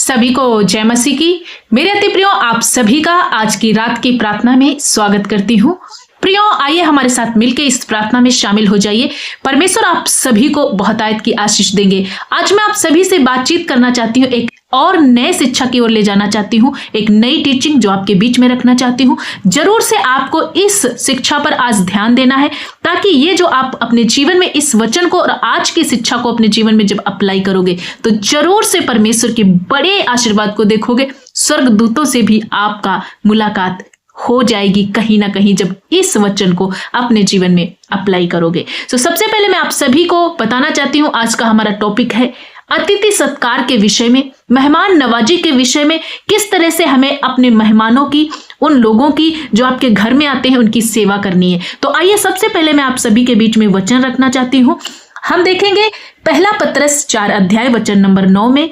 सभी को जय मसीह की। मेरे अति प्रियो, आप सभी का आज की रात की प्रार्थना में स्वागत करती हूँ। प्रियो, आइए हमारे साथ मिलकर इस प्रार्थना में शामिल हो जाइए। परमेश्वर आप सभी को बहुतायत की आशीष देंगे। आज मैं आप सभी से बातचीत करना चाहती हूँ, एक और नए शिक्षा की ओर ले जाना चाहती हूँ, एक नई टीचिंग जो आपके बीच में रखना चाहती हूँ। जरूर से आपको इस शिक्षा पर आज ध्यान देना है, ताकि ये जो आप अपने जीवन में इस वचन को और आज की शिक्षा को अपने जीवन में जब अप्लाई करोगे तो जरूर से परमेश्वर के बड़े आशीर्वाद को देखोगे। स्वर्गदूतों से भी आपका मुलाकात हो जाएगी कहीं ना कहीं जब इस वचन को अपने जीवन में अप्लाई करोगे। तो सबसे पहले मैं आप सभी को बताना चाहती हूँ, आज का हमारा टॉपिक है अतिथि सत्कार के विषय में, मेहमान नवाजी के विषय में। किस तरह से हमें अपने मेहमानों की, उन लोगों की जो आपके घर में आते हैं, उनकी सेवा करनी है। तो आइए सबसे पहले मैं आप सभी के बीच में वचन रखना चाहती हूँ। हम देखेंगे पहला पत्रस 4 अध्याय वचन नंबर 9 में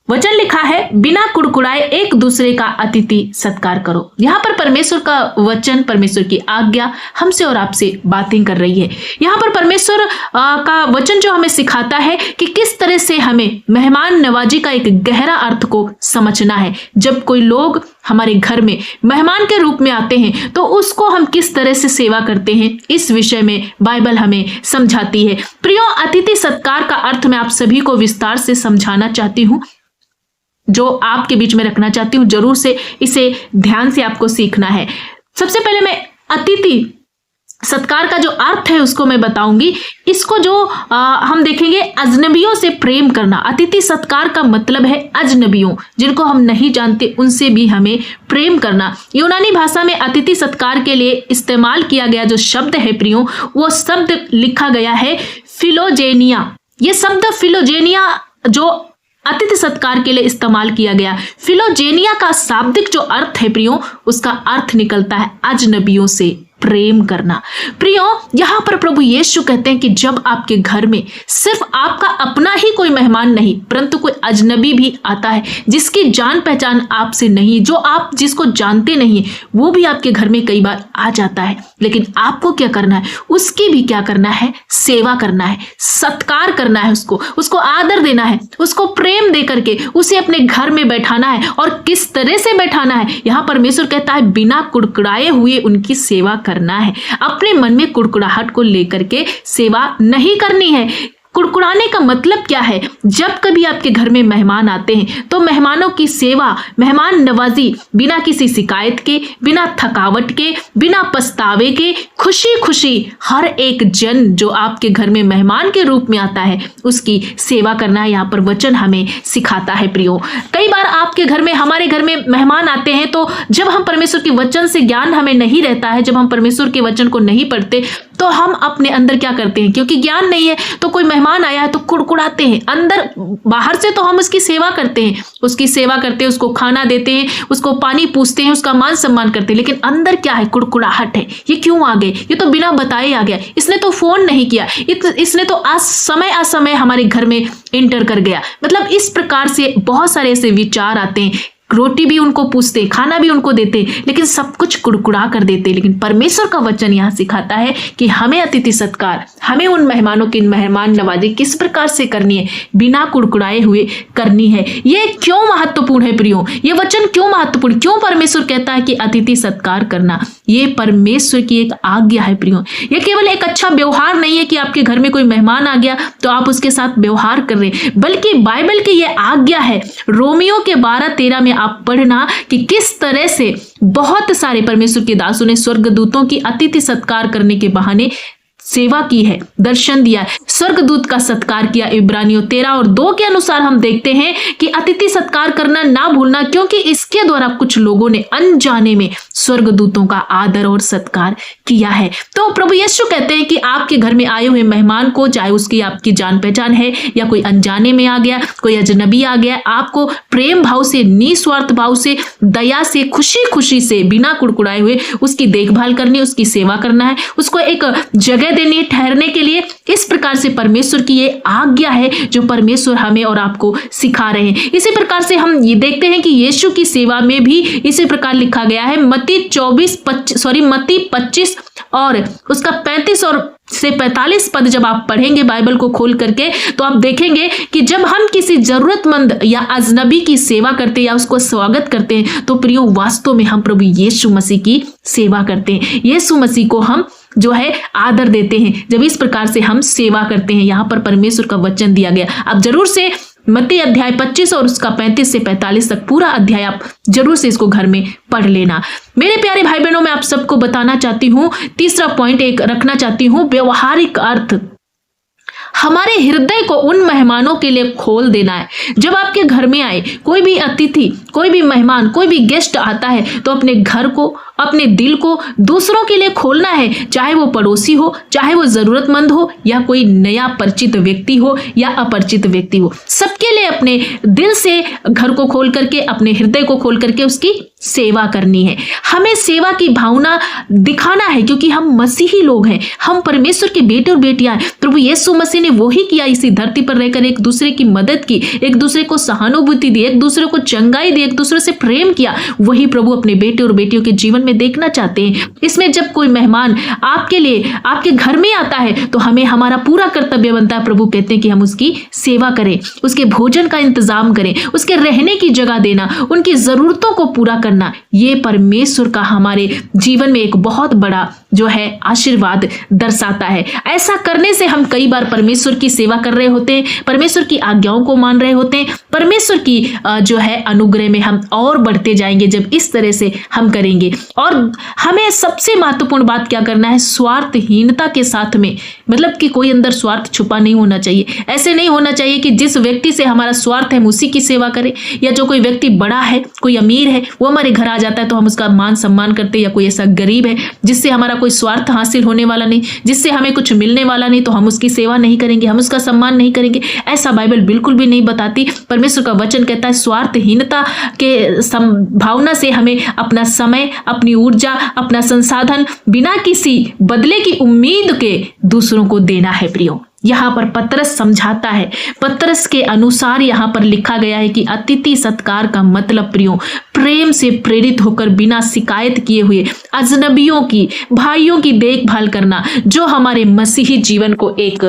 वचन लिखा है, बिना कुड़कुड़ाए एक दूसरे का अतिथि सत्कार करो। यहाँ पर परमेश्वर का वचन, परमेश्वर की आज्ञा हमसे और आपसे बातें कर रही है। यहाँ पर परमेश्वर का वचन जो हमें सिखाता है कि किस तरह से हमें मेहमान नवाजी का एक गहरा अर्थ को समझना है। जब कोई लोग हमारे घर में मेहमान के रूप में आते हैं तो उसको हम किस तरह से सेवा करते हैं, इस विषय में बाइबल हमें समझाती है। प्रियो, अतिथि सत्कार का अर्थ मैं आप सभी को विस्तार से समझाना चाहती हूँ, जो आपके बीच में रखना चाहती हूँ। जरूर से इसे ध्यान से आपको सीखना है। सबसे पहले मैं अतिथि सत्कार का जो अर्थ है उसको मैं बताऊंगी। इसको जो हम देखेंगे, अजनबियों से प्रेम करना। अतिथि सत्कार का मतलब है अजनबियों, जिनको हम नहीं जानते, उनसे भी हमें प्रेम करना। यूनानी भाषा में अतिथि सत्कार के लिए इस्तेमाल किया गया जो शब्द है प्रियो, वो शब्द लिखा गया है फिलोजेनिया। ये शब्द फिलोजेनिया जो अतिथि सत्कार के लिए इस्तेमाल किया गया, फिलोजेनिया का शाब्दिक जो अर्थ है प्रियो, उसका अर्थ निकलता है अजनबियों से प्रेम करना। प्रियो, यहाँ पर प्रभु यीशु कहते हैं कि जब आपके घर में सिर्फ आपका अपना ही कोई मेहमान नहीं, परंतु कोई अजनबी भी आता है, जिसकी जान पहचान आपसे नहीं, जो आप जिसको जानते नहीं, वो भी आपके घर में कई बार आ जाता है, लेकिन आपको क्या करना है, उसकी भी क्या करना है, सेवा करना है, सत्कार करना है, उसको आदर देना है, उसको प्रेम दे करके उसे अपने घर में बैठाना है। और किस तरह से बैठाना है, यहाँ परमेश्वर कहता है बिना कुड़कुड़ाए हुए उनकी सेवा करना है। अपने मन में कुड़कुड़ाहट को लेकर के सेवा नहीं करनी है। कुड़कुड़ाने का मतलब क्या है? जब कभी आपके घर में मेहमान आते हैं तो मेहमानों की सेवा, मेहमान नवाजी बिना किसी शिकायत के, बिना थकावट के, बिना पछतावे के, खुशी खुशी हर एक जन जो आपके घर में मेहमान के रूप में आता है उसकी सेवा करना यहाँ पर वचन हमें सिखाता है। प्रियो, कई बार आपके घर में, हमारे घर में मेहमान आते हैं तो जब हम परमेश्वर के वचन से ज्ञान हमें नहीं रहता है, जब हम परमेश्वर के वचन को नहीं पढ़ते तो हम अपने अंदर क्या करते हैं, क्योंकि ज्ञान नहीं है तो कोई मेहमान आया है तो कुड़कुड़ाते हैं। अंदर बाहर से तो हम उसकी सेवा करते हैं, उसको खाना देते हैं, उसको पानी पूछते हैं, उसका मान सम्मान करते हैं, लेकिन अंदर क्या है, कुड़कुड़ाहट है। ये क्यों आ गए, ये तो बिना बताए आ गया, इसने तो फोन नहीं किया, इसने तो असमय हमारे घर में एंटर कर गया। मतलब इस प्रकार से बहुत सारे ऐसे विचार आते हैं। रोटी भी उनको पूछते, खाना भी उनको देते, लेकिन सब कुछ कुड़कुड़ा कर देते। लेकिन परमेश्वर का वचन यहाँ सिखाता है कि हमें अतिथि सत्कार, हमें उन मेहमानों की मेहमान नवाजी किस प्रकार से करनी है, बिना कुड़कुड़ाए हुए करनी है। ये क्यों महत्वपूर्ण है प्रियो, ये वचन क्यों महत्वपूर्ण, क्यों परमेश्वर कहता है कि अतिथि सत्कार करना? ये परमेश्वर की एक आज्ञा है प्रियो। ये केवल एक अच्छा व्यवहार नहीं है कि आपके घर में कोई मेहमान आ गया तो आप उसके साथ व्यवहार कर रहे, बल्कि बाइबल की ये आज्ञा है। रोमियो के 12:13 में आप पढ़ना कि किस तरह से बहुत सारे परमेश्वर के दासों ने स्वर्गदूतों की अतिथि सत्कार करने के बहाने सेवा की है, दर्शन दिया है, स्वर्गदूत का सत्कार किया। इब्रानियों 13:2 के अनुसार हम देखते हैं कि अतिथि सत्कार करना ना भूलना, क्योंकि इसके द्वारा कुछ लोगों ने अनजाने में स्वर्गदूतों का आदर और सत्कार किया है। तो प्रभु यीशु कहते हैं कि आपके घर में आए हुए मेहमान को, चाहे उसकी आपकी जान पहचान है या कोई अनजाने में आ गया, कोई अजनबी आ गया, आपको प्रेम भाव से, निस्वार्थ भाव से, दया से, खुशी खुशी से, बिना कुड़कुड़ाए हुए उसकी देखभाल करनी, उसकी सेवा करना है, उसको एक जगह देनी, ठहरने के लिए। इस प्रकार से परमेश्वर की ये आज्ञा है जो परमेश्वर हमें और आपको सिखा रहे हैं। इसी प्रकार से हम ये देखते हैं कि यीशु की सेवा में भी इसी प्रकार लिखा गया है। मत्ती 25 और उसका 35 और से 45 पद जब आप पढ़ेंगे बाइबल को खोल करके, तो आप देखेंगे कि जब हम किसी जरूरतमंद या अजनबी की सेवा करते हैं या उसको स्वागत करते हैं, तो प्रियो वास्तव में हम प्रभु यीशु मसीह की सेवा करते हैं। यीशु मसीह को हम जो है आदर देते हैं जब इस प्रकार से हम सेवा करते हैं। यहाँ पर परमेश्वर का वचन दिया गया। आप जरूर से मत्ती अध्याय 25 और उसका 35 से 45 तक पूरा अध्याय आप जरूर से इसको घर में पढ़ लेना। मेरे प्यारे भाई बहनों, मैं आप सबको बताना चाहती हूँ, तीसरा पॉइंट एक रखना चाहती हूँ, व्यवहारिक अर्थ। हमारे हृदय को उन मेहमानों के लिए खोल देना है। जब आपके घर में आए कोई भी अतिथि, कोई भी मेहमान, कोई भी गेस्ट आता है, तो अपने घर को, अपने दिल को दूसरों के लिए खोलना है। चाहे वो पड़ोसी हो, चाहे वो जरूरतमंद हो, या कोई नया परिचित व्यक्ति हो या अपरिचित व्यक्ति हो, सबके लिए अपने दिल से घर को खोल करके, अपने हृदय को खोल करके उसकी सेवा करनी है। हमें सेवा की भावना दिखाना है, क्योंकि हम मसीही लोग हैं, हम परमेश्वर के बेटे और बेटियां हैं। प्रभु यीशु मसीह ने वही किया, इसी धरती पर रहकर एक दूसरे की मदद की, एक दूसरे को सहानुभूति दी, एक दूसरे को चंगाई दी, एक दूसरे से प्रेम किया। वही प्रभु अपने बेटे और बेटियों के जीवन में देखना चाहते हैं। इसमें जब कोई मेहमान आपके लिए, आपके घर में आता है, तो हमें हमारा पूरा कर्तव्य बनता है। प्रभु कहते हैं कि हम उसकी सेवा करें, उसके भोजन का इंतजाम करें, उसके रहने की जगह देना, उनकी जरूरतों को पूरा करना। ये परमेश्वर का हमारे जीवन में एक बहुत बड़ा जो है आशीर्वाद दर्शाता है। ऐसा करने से हम कई बार परमेश्वर की सेवा कर रहे होते हैं, परमेश्वर की आज्ञाओं को मान रहे होते हैं, परमेश्वर की जो है अनुग्रह में हम और बढ़ते जाएंगे जब इस तरह से हम करेंगे। और हमें सबसे महत्वपूर्ण बात क्या करना है, स्वार्थहीनता के साथ में, मतलब कि कोई अंदर स्वार्थ छुपा नहीं होना चाहिए। ऐसे नहीं होना चाहिए कि जिस व्यक्ति से हमारा स्वार्थ है हम उसी की सेवा करें, या जो कोई व्यक्ति बड़ा है, कोई अमीर है, वो हमारे घर आ जाता है तो हम उसका मान सम्मान करते हैं, या कोई ऐसा गरीब है जिससे हमारा कोई स्वार्थ हासिल होने वाला नहीं, जिससे हमें कुछ मिलने वाला नहीं, तो हम उसकी सेवा नहीं करेंगे, हम उसका सम्मान नहीं करेंगे। ऐसा बाइबल बिल्कुल भी नहीं बताती। परमेश्वर का वचन कहता है स्वार्थहीनता के भावना से हमें अपना समय, अपनी ऊर्जा, अपना संसाधन बिना किसी बदले की उम्मीद के दूसरों को देना है। प्रियो, यहाँ पर पतरस समझाता है, पतरस के अनुसार यहाँ पर लिखा गया है कि अतिथि सत्कार का मतलब प्रियो प्रेम से प्रेरित होकर बिना शिकायत किए हुए अजनबियों की, भाइयों की देखभाल करना, जो हमारे मसीही जीवन को एक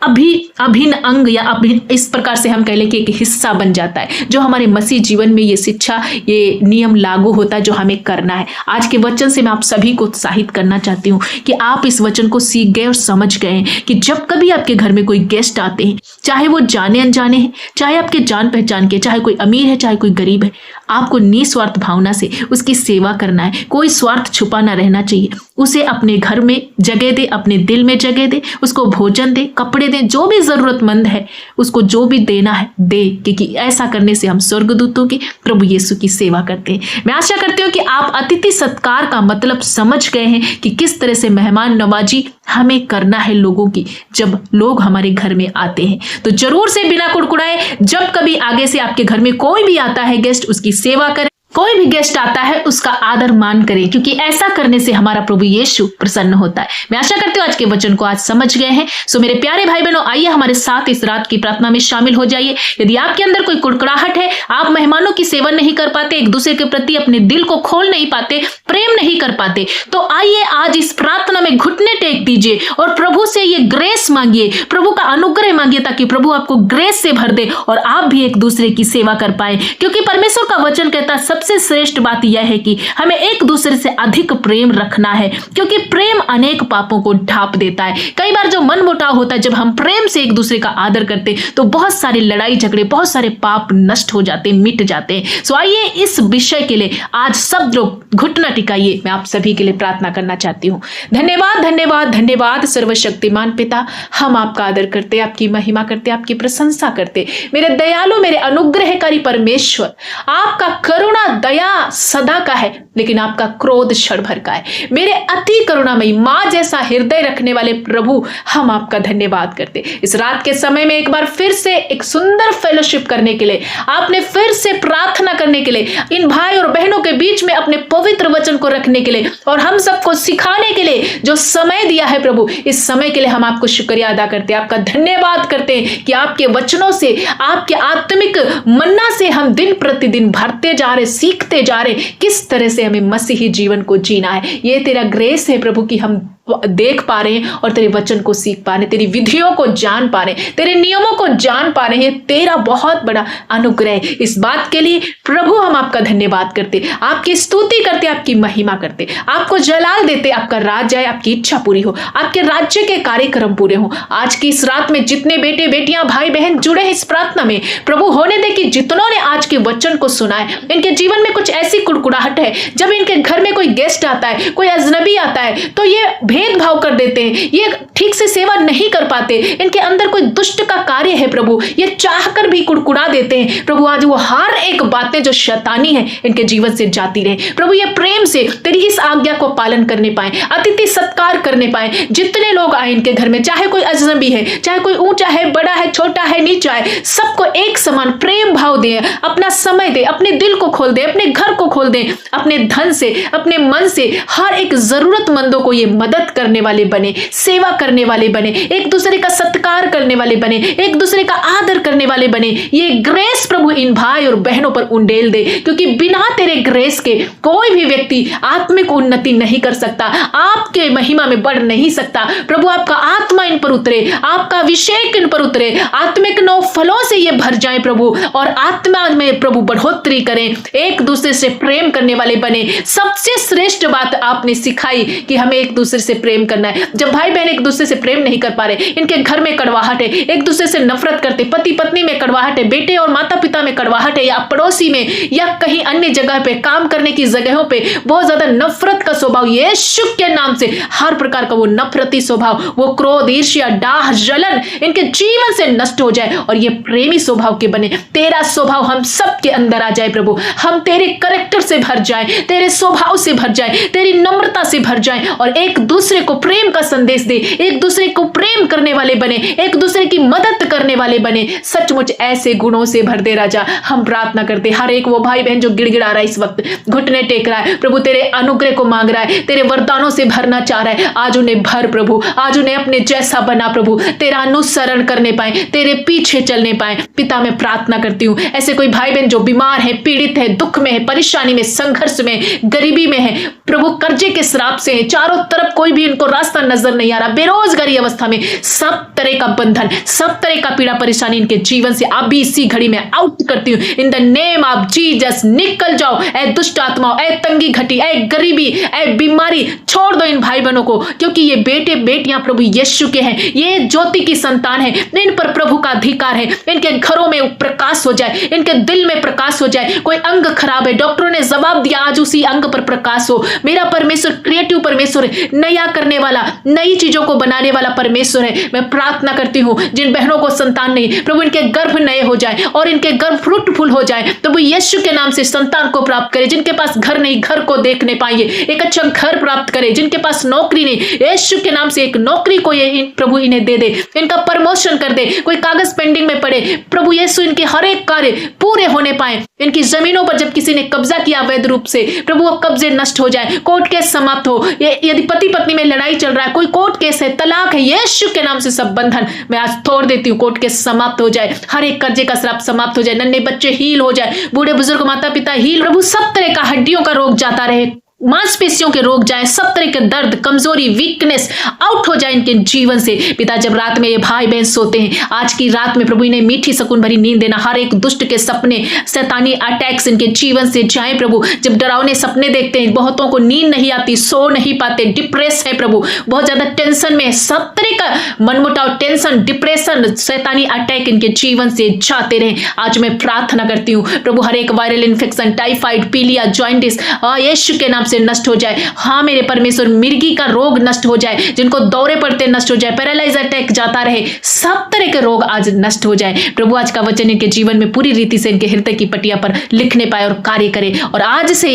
अभिन्न अंग या इस प्रकार से हम कह लें कि एक हिस्सा बन जाता है। जो हमारे मसीह जीवन में ये शिक्षा, ये नियम लागू होता है जो हमें करना है। आज के वचन से मैं आप सभी को उत्साहित करना चाहती हूँ कि आप इस वचन को सीख गए और समझ गए हैं कि जब कभी आपके घर में कोई गेस्ट आते हैं, चाहे वो जाने अनजाने हैं, चाहे आपके जान पहचान के, चाहे कोई अमीर है, चाहे कोई गरीब है, आपको निस्वार्थ भावना से उसकी सेवा करना है। कोई स्वार्थ छुपा ना रहना चाहिए। उसे अपने घर में जगह दे, अपने दिल में जगह दे, उसको भोजन दे, कपड़े दे, जो भी जरूरतमंद है उसको जो भी देना है दे, क्योंकि ऐसा करने से हम स्वर्गदूतों की, प्रभु यीशु की सेवा करते हैं। मैं आशा करती हूँ कि आप अतिथि सत्कार का मतलब समझ गए हैं कि किस तरह से मेहमान नवाजी हमें करना है लोगों की जब लोग हमारे घर में आते हैं। तो जरूर से बिना कुड़कुड़ाए, जब कभी आगे से आपके घर में कोई भी आता है गेस्ट, उसकी सेवा करें। कोई भी गेस्ट आता है उसका आदर मान करें, क्योंकि ऐसा करने से हमारा प्रभु यीशु प्रसन्न होता है। मैं आशा करती हूँ आज के वचन को आज समझ गए हैं। सो मेरे प्यारे भाई बहनों, आइए हमारे साथ इस रात की प्रार्थना में शामिल हो जाइए। यदि आपके अंदर कोई कुड़कुड़ाहट है, आप मेहमानों की सेवा नहीं कर पाते, एक दूसरे के प्रति अपने दिल को खोल नहीं पाते, प्रेम नहीं कर पाते, तो आइए आज इस प्रार्थना में घुटने टेक दीजिए और प्रभु से ये ग्रेस मांगिए, प्रभु का अनुग्रह मांगिए, ताकि प्रभु आपको ग्रेस से भर दे और आप भी एक दूसरे की सेवा कर पाए। क्योंकि परमेश्वर का वचन कहता है सबसे श्रेष्ठ बात यह है कि हमें एक दूसरे से अधिक प्रेम रखना है, क्योंकि प्रेम अनेक पापों को ढांप देता है। कई बार जो मनमुटाव होता है, जब हम प्रेम से एक दूसरे का आदर करते तो बहुत सारी लड़ाई झगड़े, बहुत सारे पाप नष्ट हो जाते, मिट जाते हैं। सो आइए इस विषय के लिए आज सब लोग घुटना टिकाइए। मैं आप सभी के लिए प्रार्थना करना चाहती हूँ। धन्यवाद धन्यवाद धन्यवाद सर्वशक्तिमान पिता, हम आपका आदर करते, आपकी महिमा करते, आपकी प्रशंसा करते। मेरे दयालु, मेरे अनुग्रहकारी परमेश्वर, आपका करुणा दया सदा का है, लेकिन आपका क्रोध क्षण भर का है। मेरे अति करुणामयी मां जैसा हृदय रखने वाले प्रभु, हम आपका धन्यवाद करते। इस रात के समय में एक बार फिर से एक सुंदर फेलोशिप करने के लिए, आपने फिर से प्रार्थना करने के लिए, इन भाई और बहनों के बीच में अपने पवित्र वचन को रखने के लिए और हम सबको सिखाने के लिए जो समय दिया है प्रभु, इस समय के लिए हम आपको शुक्रिया अदा करते हैं, आपका धन्यवाद करते हैं कि आपके वचनों से, आपके आत्मिक मन्ना से हम दिन प्रतिदिन भरते जा रहे, सीखते जा रहे किस तरह से हमें मसीही जीवन को जीना है। ये तेरा ग्रेस है प्रभु कि हम देख पा रहे हैं और तेरे वचन को सीख पा रहे हैं, तेरी विधियों को जान पा रहे हैं, तेरे नियमों को जान पा रहे हैं। तेरा बहुत बड़ा अनुग्रह है। इस बात के लिए प्रभु हम आपका धन्यवाद करते, आपकी स्तुति करते, आपकी महिमा करते, आपको जलाल देते। आपका राज्य आए, आपकी इच्छा पूरी हो, आपके राज्य के कार्यक्रम पूरे हो। आज की इस रात में जितने बेटे बेटियां भाई बहन जुड़े हैं इस प्रार्थना में, प्रभु होने दे कि जितनों ने आज के वचन को सुना है, इनके जीवन में कुछ ऐसी कुड़कुड़ाहट है, जब इनके घर में कोई गेस्ट आता है, कोई अजनबी आता है, तो ये भेदभाव कर देते हैं, ये ठीक से सेवा नहीं कर पाते, इनके अंदर कोई दुष्ट का कार्य है प्रभु, ये चाहकर भी कुड़कुड़ा देते हैं। प्रभु आज वो हर एक बातें जो शैतानी है इनके जीवन से जाती रहे। प्रभु ये प्रेम से तेरी इस आज्ञा को पालन करने पाए, अतिथि सत्कार करने पाए। जितने लोग आए इनके घर में, चाहे कोई अजनबी है, चाहे कोई ऊंचा है, बड़ा है, छोटा है, नीचा है, सबको एक समान प्रेम भाव दे, अपना समय दे, अपने दिल को खोल दे, अपने घर को खोल दे, अपने धन से, अपने मन से हर एक जरूरतमंदों को ये मदद करने वाले बने, सेवा करने वाले बने, एक दूसरे का सत्कार करने वाले बने, एक दूसरे का आदर करने वाले बने। ये ग्रेस प्रभु इन भाई और बहनों पर उंडेल दे, क्योंकि बिना तेरे ग्रेस के कोई भी व्यक्ति आत्मिक उन्नति नहीं कर सकता, आपके महिमा में बढ़ नहीं सकता। प्रभु आपका आत्मा इन पर उतरे, आपका अभिषेक इन पर उतरे, आत्मिक 9 फलों से ये भर जाए प्रभु, और आत्मा में प्रभु बढ़ोतरी करें, एक दूसरे से प्रेम करने वाले बने। सबसे श्रेष्ठ बात आपने सिखाई कि हमें एक दूसरे से प्रेम करना है। जब भाई बहन एक दूसरे से प्रेम नहीं कर पा रहे, इनके घर में कड़वाहट है, एक दूसरे से नफरत करते, पति पत्नी में कड़वाहट है, बेटे और माता पिता में कड़वाहट है, या पड़ोसी में, या कहीं अन्य जगह पे, काम करने की जगहों पे बहुत ज्यादा नफरत का स्वभाव, यीशु के नाम से हर प्रकार का वो नफरती स्वभाव, वो क्रोध, ईर्ष्या, डाह, जलन इनके जीवन से नष्ट हो जाए और ये प्रेमी स्वभाव के बने। तेरा स्वभाव हम सबके अंदर आ जाए प्रभु, हम तेरे कैरेक्टर से भर जाए, तेरे स्वभाव से भर जाए, तेरी नम्रता से भर जाए, और एक दूसरे को प्रेम का संदेश दे, एक दूसरे को प्रेम करने वाले बने, एक दूसरे की मदद करने वाले बने। सचमुच ऐसे गुणों से भर दे राजा, हम प्रार्थना करते। हर एक वो भाई बहन जो गिड़गिड़ा रहा है इस वक्त, घुटने टेक रहा है प्रभु, तेरे अनुग्रह को मांग रहा है, तेरे वरदानों से भरना चाह रहा है, आज उन्हें भर प्रभु, आज उन्हें अपने जैसा बना प्रभु, तेरा अनुसरण करने पाए, तेरे पीछे चलने पाए। पिता मैं प्रार्थना करती हूँ, ऐसे कोई भाई बहन जो बीमार है, पीड़ित है, दुख में है, परेशानी में, संघर्ष में, गरीबी में है प्रभु, कर्जे के श्राप से है, चारों तरफ कोई भी इनको रास्ता नजर नहीं आ रहा, बेरोजगारी अवस्था में, सब तरह का बंधन, सब तरह का पीड़ा परेशानी इनके जीवन से अभी इसी घड़ी में आउट करती हूँ in the name of Jesus. निकल जाओ ऐ दुष्ट आत्माओं, ऐ तंगी घटी, ऐ गरीबी, ऐ बीमारी, छोड़ दो इन भाई बहनों को, क्योंकि ये बेटे बेटियां प्रभु यीशु के हैं, ये ज्योति की संतान है, इन पर प्रभु का अधिकार है। इनके घरों में प्रकाश हो जाए, इनके दिल में प्रकाश हो जाए। कोई अंग खराब है, डॉक्टरों ने जवाब दिया, आज उसी अंग पर प्रकाश हो। मेरा परमेश्वर क्रिएटिव परमेश्वर है, नया करने वाला, नई चीजों को बनाने वाला परमेश्वर है। मैं प्रार्थना करती हूँ जिन बहनों को संतान नहीं प्रभु, इनके गर्भ नए हो जाए और इनके गर्भ फ्रूटफुल हो जाए प्रभु यीशु के नाम से। संतान को प्राप्त करे, जिनके पास घर नहीं घर को देखने पाएंगे, एक अच्छा घर प्राप्त करे, जिनके पास नौकरी नहीं यीशु के नाम से एक नौकरी को ये प्रभु इन्हें दे दे, इनका प्रमोशन कर दे। कोई कागज पेंडिंग में पड़े प्रभु यीशु इनके हर एक कार्य पूरे होने पाए। इनकी जमीनों पर जब किसी ने कब्जा किया अवैध रूप से प्रभु वो कब्जे नष्ट हो जाए, कोर्ट केस समाप्त हो। यदि पति पत्नी में लड़ाई चल रहा है, कोई कोर्ट केस है, तलाक है, यीशु के नाम से सब बंधन मैं आज तोड़ देती हूँ। कोर्ट केस समाप्त हो जाए, हर एक कर्जे का श्राप समाप्त हो जाए, नन्हे बच्चे हील हो जाए, बूढ़े बुजुर्ग माता पिता हील प्रभु, सब तरह का हड्डियों का रोग जाता रहे, मांसपेशियों के रोग जाए, सब तरह के दर्द, कमजोरी, वीकनेस आउट हो जाए इनके जीवन से। पिता जब रात में ये भाई बहन सोते हैं, आज की रात में प्रभु इन्हें मीठी सुकून भरी नींद देना। हर एक दुष्ट के सपने, शैतानी अटैक्स इनके जीवन से जाए प्रभु। जब डरावने सपने देखते हैं, बहुतों को नींद नहीं आती, सो नहीं पाते, डिप्रेस है प्रभु, बहुत ज्यादा टेंशन में, सब तरह का मनमुटाव, टेंशन, डिप्रेशन, शैतानी अटैक इनके जीवन से जाते रहे। आज मैं प्रार्थना करती हूँ प्रभु, हर एक वायरल इन्फेक्शन, टाइफाइड, पीलिया, जॉइंटिस यीशु के नाम से नष्ट हो जाए। हाँ मेरे परमेश्वर, मिर्गी का रोग नष्ट हो जाए, जिनको दौरे पड़ते नष्ट हो जाए, पैरालाइज अटैक जाता रहे, सब तरह के रोग आज नष्ट हो जाए प्रभु। आज का वचन इनके जीवन में पूरी रीति से इनके हृदय की पटिया पर लिखने पाए और कार्य करे, और आज से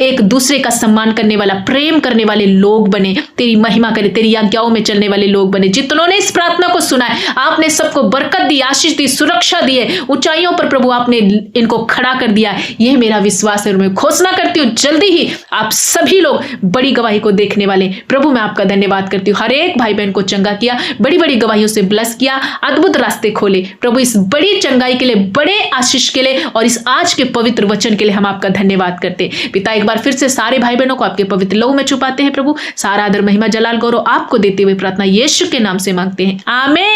एक दूसरे का सम्मान करने वाला, प्रेम करने वाले लोग बने, तेरी महिमा करे, तेरी आज्ञाओं में चलने वाले लोग बने। जितनों ने इस प्रार्थना को सुना है, आपने सबको बरकत दी, आशीष दी, सुरक्षा दी है, ऊंचाइयों पर प्रभु आपने इनको खड़ा कर दिया। यह मेरा विश्वास है और मैं घोषणा करती हूँ जल्दी ही आप सभी लोग बड़ी गवाही को देखने वाले। प्रभु मैं आपका धन्यवाद करती हूँ, हर एक भाई बहन को चंगा किया, बड़ी बड़ी गवाहियों से ब्लेस किया, अद्भुत रास्ते खोले। प्रभु इस बड़ी चंगाई के लिए, बड़े आशीष के लिए और इस आज के पवित्र वचन के लिए हम आपका धन्यवाद करते हैं। पिता एक बार फिर से सारे भाई बहनों को आपके पवित्र लहू में छुपाते हैं। प्रभु सारा आदर महिमा जलाल गौरव आपको देते हुए प्रार्थना यीशु के नाम से मांगते हैं, आमीन।